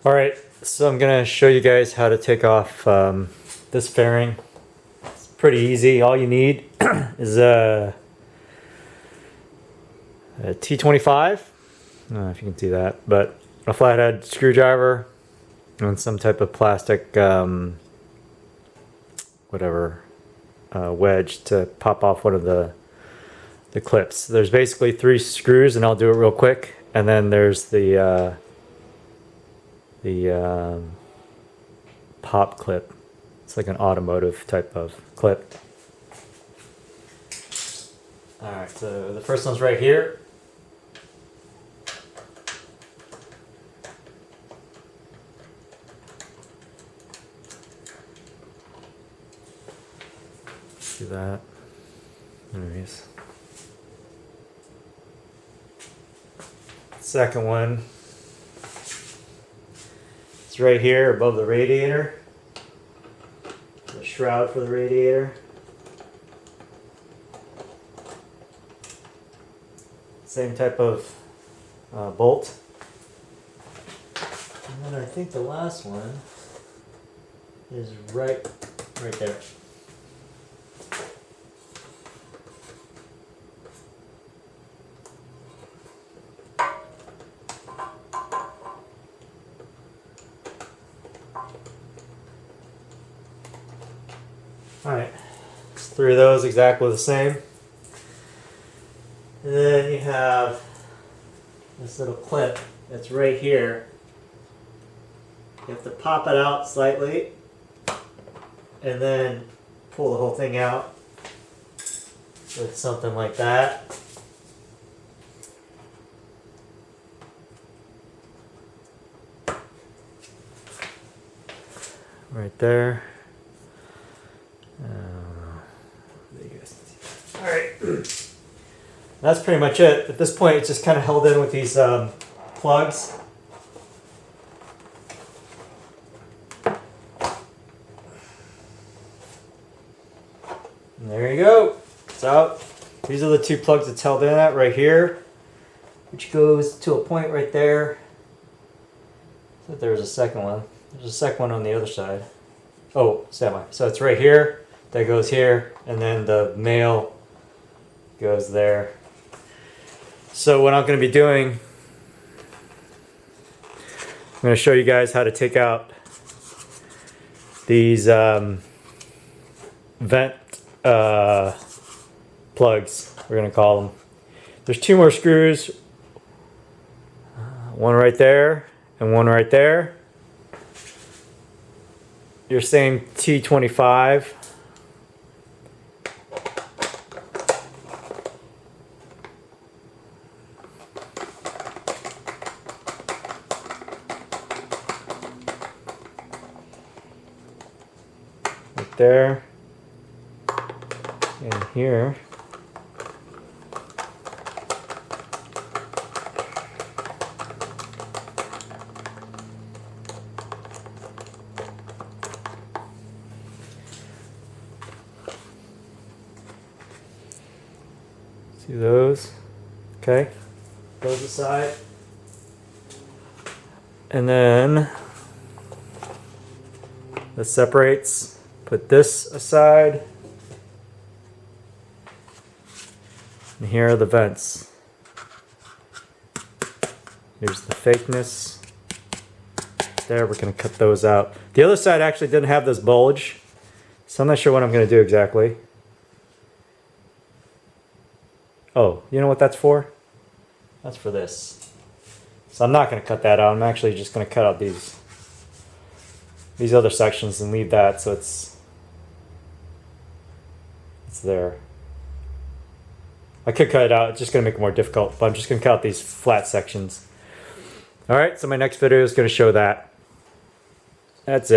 Alright, so I'm going to show you guys how to take off this fairing. It's pretty easy. All you need is a T25. I don't know if you can see that, but a flathead screwdriver and some type of plastic wedge to pop off one of the clips. There's basically 3 screws, and I'll do it real quick. And then there's the pop clip. It's like an automotive type of clip. Alright, so the first one's right here. See that? Anyways. Second one. It's right here above the radiator. The shroud for the radiator. Same type of bolt. And then I think the last one is right there. Alright, it's 3 of those exactly the same. And then you have this little clip that's right here. You have to pop it out slightly and then pull the whole thing out with something like that. Right there. Alright, that's pretty much it. At this point, it's just kind of held in with these plugs. And there you go. It's out. These are the 2 plugs it's held in at right here, which goes to a point right there. I thought there was a second one. There's a second one on the other side. Oh, semi. So it's right here. That goes here, and then the male goes there. So what I'm going to be doing, I'm going to show you guys how to take out these vent plugs, we're going to call them. There's 2 more screws, one right there and one right there. Your same T25. There and here. See those? Okay. Those aside. And then this separates. Put this aside. And here are the vents. Here's the fakeness. There, we're going to cut those out. The other side actually didn't have this bulge, so I'm not sure what I'm going to do exactly. Oh, you know what that's for? That's for this. So I'm not going to cut that out. I'm actually just going to cut out these other sections and leave that so it's there. I could cut it out, it's just going to make it more difficult, but I'm just going to cut out these flat sections. Alright, so my next video is going to show that. That's it.